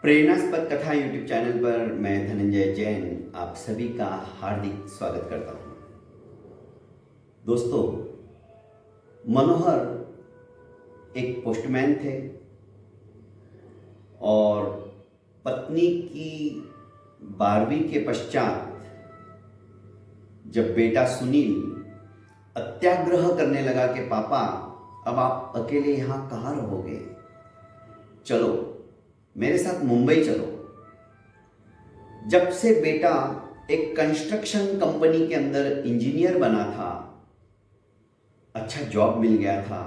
प्रेरणास्पद कथा YouTube channel पर मैं धनंजय जैन आप सभी का हार्दिक स्वागत करता हूं। दोस्तों, मनोहर एक पोस्टमैन थे और पत्नी की 12वीं के पश्चात जब बेटा सुनील अत्याग्रह करने लगा कि पापा अब आप अकेले यहाँ कहाँ रहोगे, चलो मेरे साथ मुंबई चलो। जब से बेटा एक कंस्ट्रक्शन कंपनी के अंदर इंजीनियर बना था, अच्छा जॉब मिल गया था,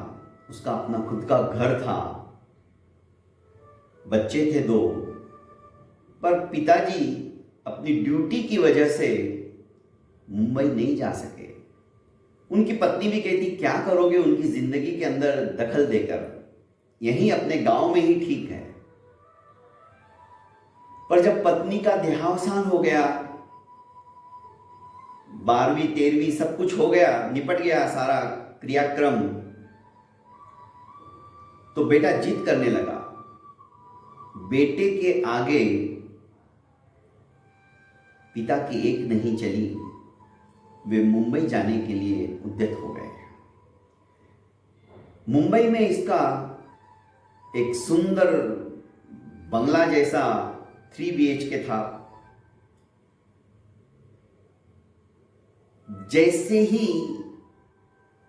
उसका अपना खुद का घर था, बच्चे थे 2, पर पिताजी अपनी ड्यूटी की वजह से मुंबई नहीं जा सके। उनकी पत्नी भी कहती क्या करोगे उनकी जिंदगी के अंदर दखल देकर, यहीं अपने गांव में ही ठीक है। पर जब पत्नी का देहावसान हो गया, 12वीं 13वीं सब कुछ हो गया, निपट गया सारा क्रियाक्रम, तो बेटा जिद करने लगा। बेटे के आगे पिता की एक नहीं चली, वे मुंबई जाने के लिए उद्यत हो गए। मुंबई में इसका एक सुंदर बंगला जैसा 3 BHK था। जैसे ही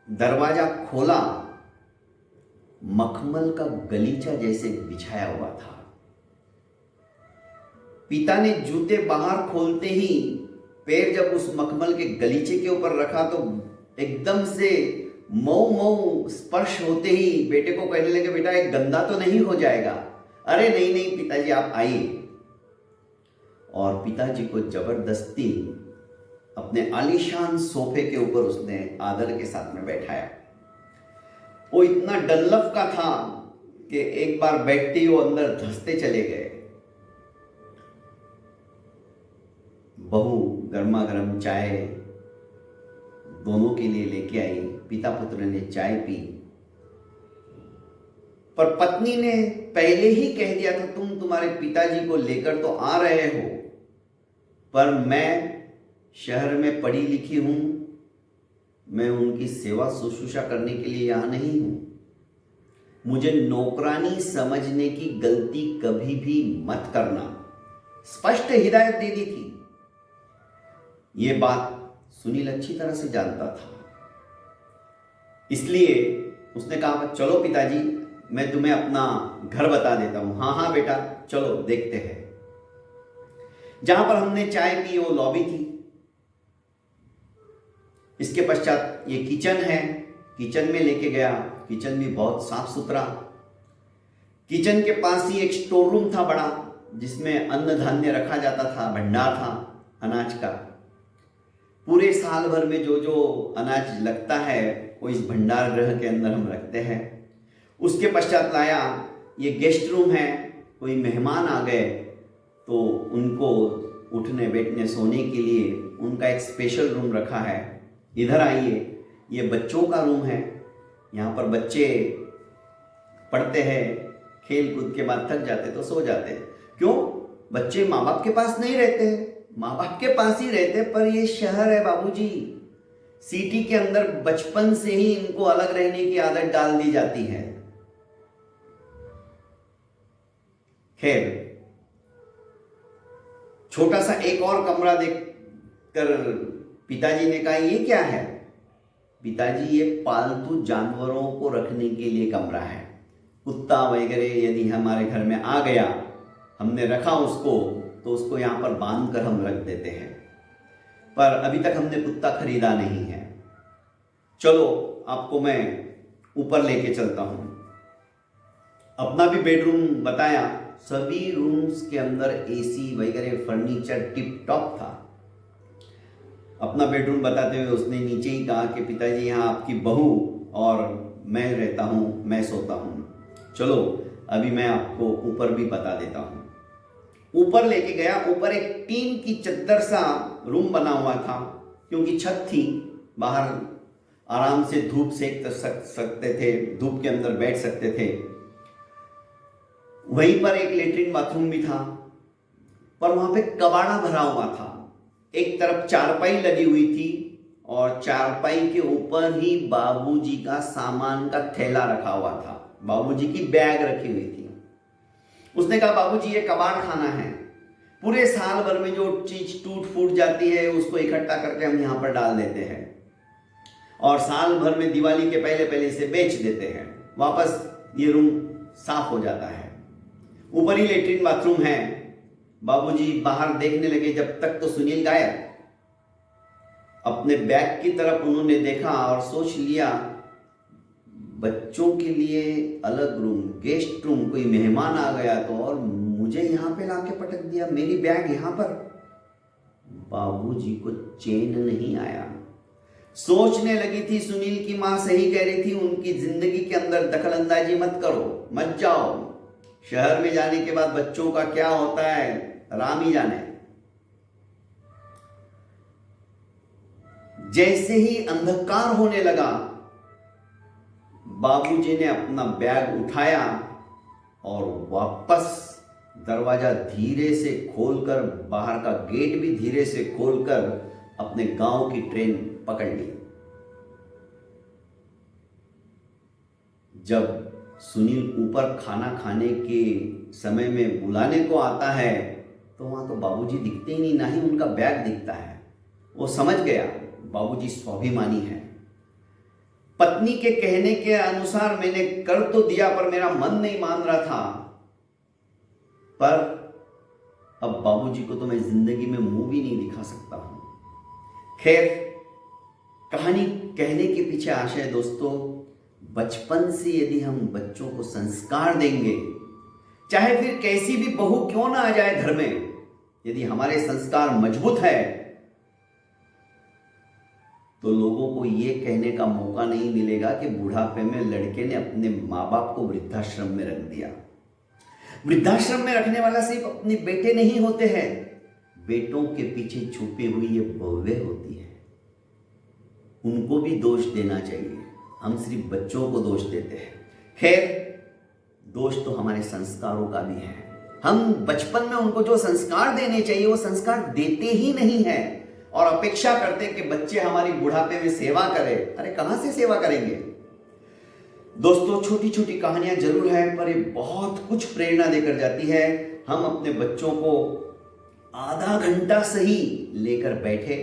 दरवाजा खोला, मखमल का गलीचा जैसे बिछाया हुआ था। पिता ने जूते बाहर खोलते ही पैर जब उस मखमल के गलीचे के ऊपर रखा तो एकदम से मऊ मऊ स्पर्श होते ही बेटे को कहने लगे, बेटा एक गंदा तो नहीं हो जाएगा। अरे नहीं नहीं पिताजी आप आइए। और पिताजी को जबरदस्ती अपने आलीशान सोफे के ऊपर उसने आदर के साथ में बैठाया। वो इतना डल्लफ का था कि एक बार बैठते ही वो अंदर धंसते चले गए। बहू गर्मा गर्म चाय दोनों के लिए लेके आई। पिता पुत्र ने चाय पी, पर पत्नी ने पहले ही कह दिया था तुम तुम्हारे पिताजी को लेकर तो आ रहे हो, पर मैं शहर में पढ़ी लिखी हूं, मैं उनकी सेवा शुश्रूषा करने के लिए यहां नहीं हूं। मुझे नौकरानी समझने की गलती कभी भी मत करना, स्पष्ट हिदायत दे दी थी। यह बात सुनील अच्छी तरह से जानता था, इसलिए उसने कहा चलो पिताजी मैं तुम्हें अपना घर बता देता हूं। हाँ हाँ बेटा चलो देखते हैं। जहां पर हमने चाय पी वो लॉबी थी। इसके पश्चात ये किचन है, किचन में लेके गया। किचन भी बहुत साफ सुथरा। किचन के पास ही एक स्टोर रूम था बड़ा, जिसमें अन्न धान्य रखा जाता था, भंडार था अनाज का। पूरे साल भर में जो जो अनाज लगता है वो इस भंडार गृह के अंदर हम रखते हैं। उसके पश्चात लाया, ये गेस्ट रूम है, कोई मेहमान आ गए तो उनको उठने बैठने सोने के लिए उनका एक स्पेशल रूम रखा है। इधर आइए, ये बच्चों का रूम है। यहाँ पर बच्चे पढ़ते हैं, खेल कूद के बाद थक जाते तो सो जाते हैं। क्यों? बच्चे माँ बाप के पास नहीं रहते हैं, माँ बाप के पास ही रहते, पर ये शहर है बाबूजी। सिटी के अंदर बचपन से ही इनको अलग रहने की आदत डाल दी जाती है। खैर, छोटा सा एक और कमरा देखकर पिताजी ने कहा ये क्या है? पिताजी ये पालतू जानवरों को रखने के लिए कमरा है। कुत्ता वगैरह यदि हमारे घर में आ गया, हमने रखा उसको, तो उसको यहाँ पर बांध कर हम रख देते हैं, पर अभी तक हमने कुत्ता खरीदा नहीं है। चलो आपको मैं ऊपर लेके चलता हूँ। अपना भी बेडरूम बताया। सभी रूम्स के अंदर AC वगैरह फर्नीचर टिप टॉप था। अपना बेडरूम बताते हुए उसने नीचे ही कहा कि पिताजी यहाँ आपकी बहू और मैं रहता हूँ, मैं सोता हूँ। चलो अभी मैं आपको ऊपर भी बता देता हूँ। ऊपर लेके गया। ऊपर एक टीन की चद्दर सा रूम बना हुआ था, क्योंकि छत थी, बाहर आराम से धूप सेक सकते थे, धूप के अंदर बैठ सकते थे। वहीं पर एक लेटरिन बाथरूम भी था, पर वहां पे कबाड़ा भरा हुआ था। एक तरफ चारपाई लगी हुई थी और चारपाई के ऊपर ही बाबूजी का सामान का थैला रखा हुआ था, बाबूजी की बैग रखी हुई थी। उसने कहा, बाबूजी ये कबाड़ खाना है, पूरे साल भर में जो चीज टूट फूट जाती है उसको इकट्ठा करके हम यहाँ पर डाल देते हैं और साल भर में दिवाली के पहले पहले इसे बेच देते हैं, वापस ये रूम साफ हो जाता है। ऊपर ही लेटरिन बाथरूम है। बाबूजी बाहर देखने लगे, जब तक तो सुनील गायब। अपने बैग की तरफ उन्होंने देखा और सोच लिया, बच्चों के लिए अलग रूम, गेस्ट रूम, कोई मेहमान आ गया तो, और मुझे यहां पे लाके पटक दिया, मेरी बैग यहां पर। बाबूजी को चैन नहीं आया। सोचने लगी थी, सुनील की मां सही कह रही थी, उनकी जिंदगी के अंदर दखल अंदाजी मत करो, मत जाओ। शहर में जाने के बाद बच्चों का क्या होता है राम ही जाने। जैसे ही अंधकार होने लगा, बाबूजी ने अपना बैग उठाया और वापस दरवाजा धीरे से खोलकर, बाहर का गेट भी धीरे से खोलकर अपने गांव की ट्रेन पकड़ ली। जब सुनील ऊपर खाना खाने के समय में बुलाने को आता है तो वहां तो बाबूजी दिखते ही नहीं, ना ही उनका बैग दिखता है। वो समझ गया बाबूजी स्वाभिमानी है। पत्नी के कहने के अनुसार मैंने कर तो दिया, पर मेरा मन नहीं मान रहा था। पर अब बाबूजी को तो मैं जिंदगी में मुंह भी नहीं दिखा सकता हूं। खैर, कहानी कहने के पीछे आशय दोस्तों, बचपन से यदि हम बच्चों को संस्कार देंगे, चाहे फिर कैसी भी बहू क्यों ना आ जाए घर में, यदि हमारे संस्कार मजबूत है तो लोगों को यह कहने का मौका नहीं मिलेगा कि बुढ़ापे में लड़के ने अपने माँ बाप को वृद्धाश्रम में रख दिया। वृद्धाश्रम में रखने वाला सिर्फ अपने बेटे नहीं होते हैं, बेटों के पीछे छुपी हुई ये बहुएं होती है, उनको भी दोष देना चाहिए। हम सिर्फ बच्चों को दोष देते हैं। खैर, दोष तो हमारे संस्कारों का भी है। हम बचपन में उनको जो संस्कार देने चाहिए वो संस्कार देते ही नहीं है और अपेक्षा करते कि बच्चे हमारी बुढ़ापे में सेवा करें। अरे कहां से सेवा करेंगे दोस्तों। छोटी छोटी कहानियां जरूर है, पर ये बहुत कुछ प्रेरणा देकर जाती है। हम अपने बच्चों को आधा घंटा सही लेकर बैठे,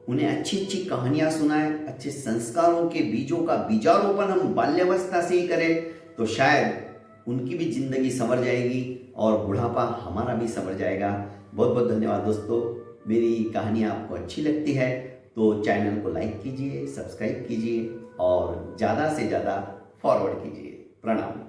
उन्हें अच्छी अच्छी कहानियां सुनाएं, अच्छे संस्कारों के बीजों का बीजारोपण हम बाल्यावस्था से ही करें तो शायद उनकी भी जिंदगी संवर जाएगी और बुढ़ापा हमारा भी संवर जाएगा। बहुत बहुत धन्यवाद दोस्तों। मेरी कहानी आपको अच्छी लगती है तो चैनल को लाइक कीजिए, सब्सक्राइब कीजिए और ज़्यादा से ज़्यादा फॉरवर्ड कीजिए। प्रणाम।